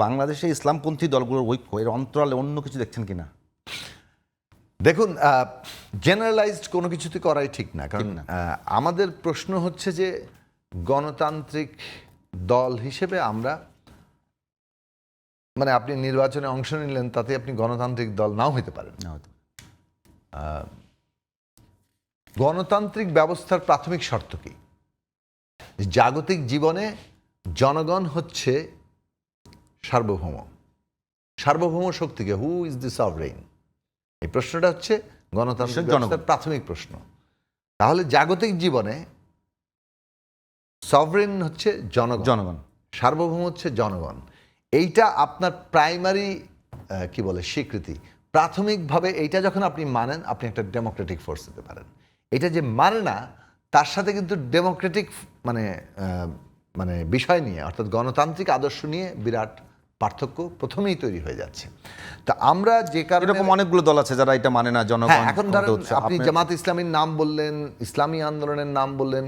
বাংলাদেশে ইসলামপন্থী দলগুলোর ঐক্য এর অন্তরালে অন্য কিছু দেখছেন কিনা? দেখুন, জেনারেলাইজড কোনো কিছুতে করাই ঠিক না, কারণ আমাদের প্রশ্ন হচ্ছে যে গণতান্ত্রিক দল হিসেবে আমরা, মানে আপনি নির্বাচনে অংশ নিলেন, তাতে আপনি গণতান্ত্রিক দল নাও হতে পারেন। গণতান্ত্রিক ব্যবস্থার প্রাথমিক শর্ত কি? জাগতিক জীবনে জনগণ হচ্ছে সার্বভৌম। সার্বভৌম শক্তিকে, হু ইজ দি সভরেইন? এই প্রশ্নটা হচ্ছে গণতান্ত্রিক ব্যবস্থার প্রাথমিক প্রশ্ন। তাহলে জাগতিক জীবনে সভরেইন হচ্ছে জনগণ, সার্বভৌম হচ্ছে জনগণ। এইটা আপনার প্রাইমারি কি বলে স্বীকৃতি। প্রাথমিকভাবে এইটা যখন আপনি মানেন, আপনি একটা ডেমোক্রেটিক ফোর্স হতে পারেন। এটা যে মানে না, তার সাথে কিন্তু ডেমোক্রেটিক মানে বিষয় নিয়ে, অর্থাৎ গণতান্ত্রিক আদর্শ নিয়ে বিরাট পার্থক্য প্রথমেই তৈরি হয়ে যাচ্ছে। তা আমরা যে কারণে, এরকম অনেকগুলো দল আছে যারা এটা মানে না, জনগণ। এখন ধরেন আপনি জামাত ইসলামীর নাম বললেন, ইসলামী আন্দোলনের নাম বললেন,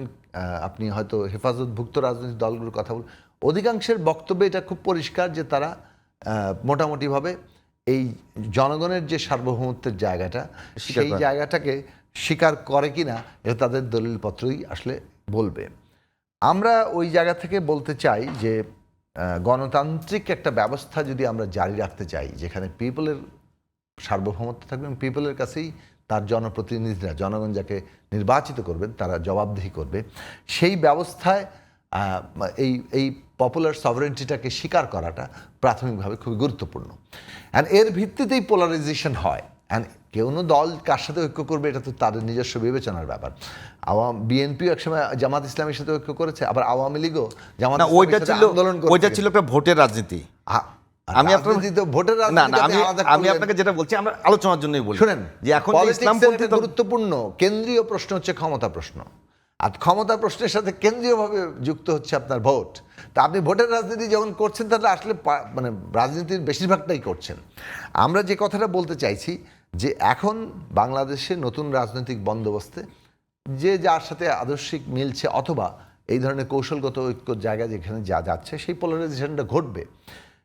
আপনি হয়তো হেফাজতভুক্ত রাজনৈতিক দলগুলোর কথা বললেন, অধিকাংশের বক্তব্যে এটা খুব পরিষ্কার যে তারা মোটামুটিভাবে এই জনগণের যে সার্বভৌমত্বের জায়গাটা, সেই জায়গাটাকে স্বীকার করে কিনা এটা তাদের দলিলপত্রই আসলে বলবে। আমরা ওই জায়গা থেকে বলতে চাই যে গণতান্ত্রিক একটা ব্যবস্থা যদি আমরা জারি রাখতে চাই, যেখানে পিপলের সার্বভৌমত্ব থাকবে এবং পিপলের কাছেই তার জনপ্রতিনিধিরা, জনগণ যাকে নির্বাচিত করবেন, তারা জবাবদিহি করবে, সেই ব্যবস্থায় এই পপুলার সভারেন্টিটাকে স্বীকার করাটা প্রাথমিকভাবে খুবই গুরুত্বপূর্ণ। অ্যান্ড এর ভিত্তিতেই পোলারাইজেশন হয়। অ্যান্ড কেউ দল কার সাথে ঐক্য করবে এটা তো তাদের নিজস্ব বিবেচনার ব্যাপার। বিএনপিও একসময় জামাত ইসলামের সাথে ঐক্য করেছে, আবার আওয়ামী লীগও জামাত আন্দোলন করেছে। ওইটা ছিল একটা ভোটের রাজনীতি। আমি আপনাকে যেটা বলছি, আমরা আলোচনার জন্যই বলি। শুনেন, যে এখন ইসলামপন্থী গুরুত্বপূর্ণ কেন্দ্রীয় প্রশ্ন হচ্ছে ক্ষমতা প্রশ্ন, আর ক্ষমতা প্রশ্নের সাথে কেন্দ্রীয়ভাবে যুক্ত হচ্ছে আপনার ভোট। তা আপনি ভোটের রাজনীতি যখন করছেন, তাহলে আসলে মানে রাজনীতির বেশিরভাগটাই করছেন। আমরা যে কথাটা বলতে চাইছি যে এখন বাংলাদেশে নতুন রাজনৈতিক বন্দোবস্তে যে যার সাথে আদর্শিক মিলছে, অথবা এই ধরনের কৌশলগত ঐক্য জায়গা যেখানে যা যাচ্ছে, সেই পোলারাইজেশনটা ঘটবে।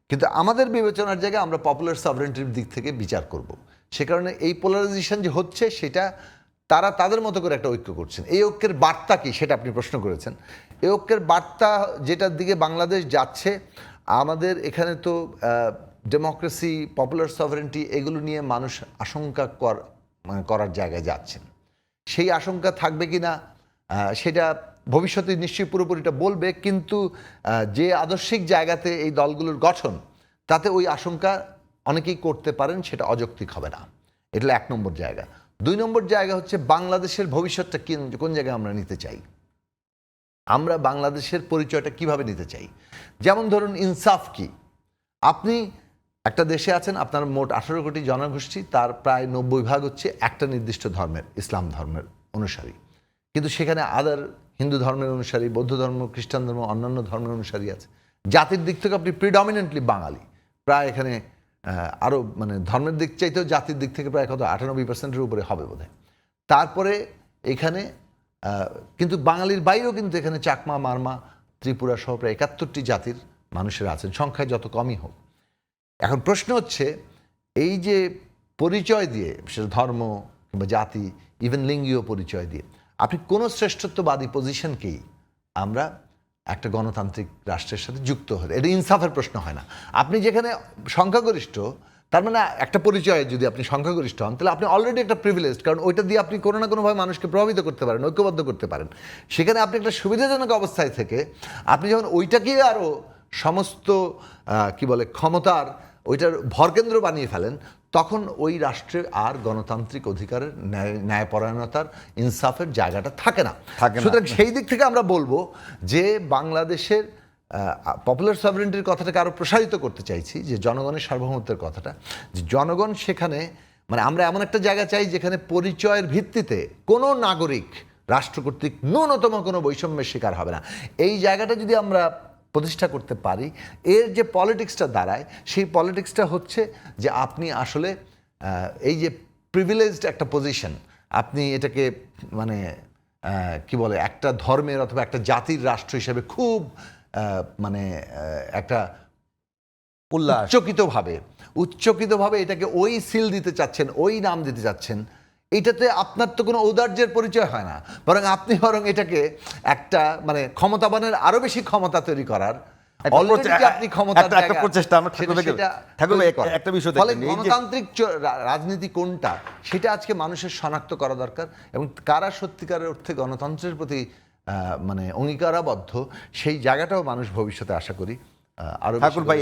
কিন্তু আমাদের বিবেচনার জায়গায় আমরা পপুলার সভরেন্টির দিক থেকে বিচার করব। সে কারণে এই পোলারাইজেশন যে হচ্ছে, সেটা তারা তাদের মতো করে একটা ঐক্য করছেন। এই ঐক্যের বার্তা কি, সেটা আপনি প্রশ্ন করেছেন। এই ঐক্যের বার্তা যেটার দিকে বাংলাদেশ যাচ্ছে, আমাদের এখানে তো ডেমোক্রেসি, পপুলার সভরেন্টি, এগুলো নিয়ে মানুষ আশঙ্কা করার জায়গায় যাচ্ছেন। সেই আশঙ্কা থাকবে কি না সেটা ভবিষ্যতে নিশ্চয়ই পুরোপুরিটা বলবে, কিন্তু যে আদর্শিক জায়গাতে এই দলগুলোর গঠন, তাতে ওই আশঙ্কা অনেকেই করতে পারেন, সেটা অযৌক্তিক হবে না। এটা 1 নম্বর জায়গা। 2 নম্বর জায়গা হচ্ছে বাংলাদেশের ভবিষ্যৎটা কোন জায়গায় আমরা নিতে চাই, আমরা বাংলাদেশের পরিচয়টা কিভাবে নিতে চাই। যেমন ধরুন, ইনসাফ কি? আপনি একটা দেশে আছেন, আপনার মোট 18 কোটি জনগোষ্ঠী, তার প্রায় 90% হচ্ছে একটা নির্দিষ্ট ধর্মের, ইসলাম ধর্মের অনুসারী, কিন্তু সেখানে হিন্দু ধর্মের অনুসারী, বৌদ্ধ ধর্ম, খ্রিস্টান ধর্ম, অন্যান্য ধর্মের অনুসারী আছে। জাতির দিক থেকে আপনি প্রিডমিনেন্টলি বাঙালি, প্রায় এখানে আরও মানে ধর্মের দিক চাইতেও জাতির দিক থেকে প্রায় 98% উপরে হবে বোধহয়। তারপরে এখানে কিন্তু বাঙালির বাইরেও কিন্তু এখানে চাকমা, মারমা, ত্রিপুরা সহ প্রায় 71টি জাতির মানুষেরা আছেন, সংখ্যায় যত কমই হোক। এখন প্রশ্ন হচ্ছে, এই যে পরিচয় দিয়ে, সেটা ধর্ম কিংবা জাতি, ইভেন লিঙ্গীয় পরিচয় দিয়ে, আপনি কোনো শ্রেষ্ঠত্ববাদী পজিশনকেই আমরা একটা গণতান্ত্রিক রাষ্ট্রের সাথে যুক্ত হতে, এটা ইনসাফের প্রশ্ন হয় না। আপনি যেখানে সংখ্যাগরিষ্ঠ, তার মানে একটা পরিচয়ে যদি আপনি সংখ্যাগরিষ্ঠ হন, তাহলে আপনি অলরেডি একটা প্রিভিলেজড, কারণ ওইটা দিয়ে আপনি কোনো না কোনোভাবে মানুষকে প্রভাবিত করতে পারেন, ঐক্যবদ্ধ করতে পারেন। সেখানে আপনি একটা সুবিধাজনক অবস্থায় থেকে আপনি যখন ওইটাকেই আরও সমস্ত কি বলে ক্ষমতার ওইটার ভরকেন্দ্র বানিয়ে ফেলেন, তখন ওই রাষ্ট্রে আর গণতান্ত্রিক অধিকারের, ন্যায়পরায়ণতার, ইনসাফের জায়গাটা থাকে না। সুতরাং সেই দিক থেকে আমরা বলবো যে বাংলাদেশের পপুলার সভরেন্টির কথাটাকে আরও প্রসারিত করতে চাইছি, যে জনগণের সার্বভৌমত্বের কথাটা, যে জনগণ সেখানে, মানে আমরা এমন একটা জায়গা চাই যেখানে পরিচয়ের ভিত্তিতে কোনো নাগরিক রাষ্ট্র কর্তৃক ন্যূনতম কোনো বৈষম্যের শিকার হবে না। এই জায়গাটা যদি আমরা প্রতিষ্ঠা করতে পারি, এর যে পলিটিক্সটা দাঁড়ায়, সেই পলিটিক্সটা হচ্ছে যে আপনি আসলে এই যে প্রিভিলেজড একটা পজিশন, আপনি এটাকে মানে কি বলে, একটা ধর্মের অথবা একটা জাতির রাষ্ট্র হিসেবে খুব মানে একটা উল্লাস। উচ্চকিতভাবে এটাকে ওই সিল দিতে চাচ্ছেন, ওই নাম দিতে চাচ্ছেন, এটাতে আপনার তো কোনো ঔদার্যের পরিচয় হয় না, আপনি এটাকে একটা মানে ক্ষমতাবানের আরো বেশি ক্ষমতা তৈরি করার আপনি ক্ষমতার একটা প্রচেষ্টা আমরা ঠাকুর ভাই একটা বিষয় ফলে দেখেন, এই যে গণতান্ত্রিক রাজনীতি কোনটা সেটা আজকে মানুষের শনাক্ত করা দরকার, এবং কারা সত্যিকারের অর্থে গণতন্ত্রের প্রতি মানে অঙ্গীকারাবদ্ধ সেই জায়গাটাও মানুষ ভবিষ্যতে আশা করি আরো ঠাকুর ভাই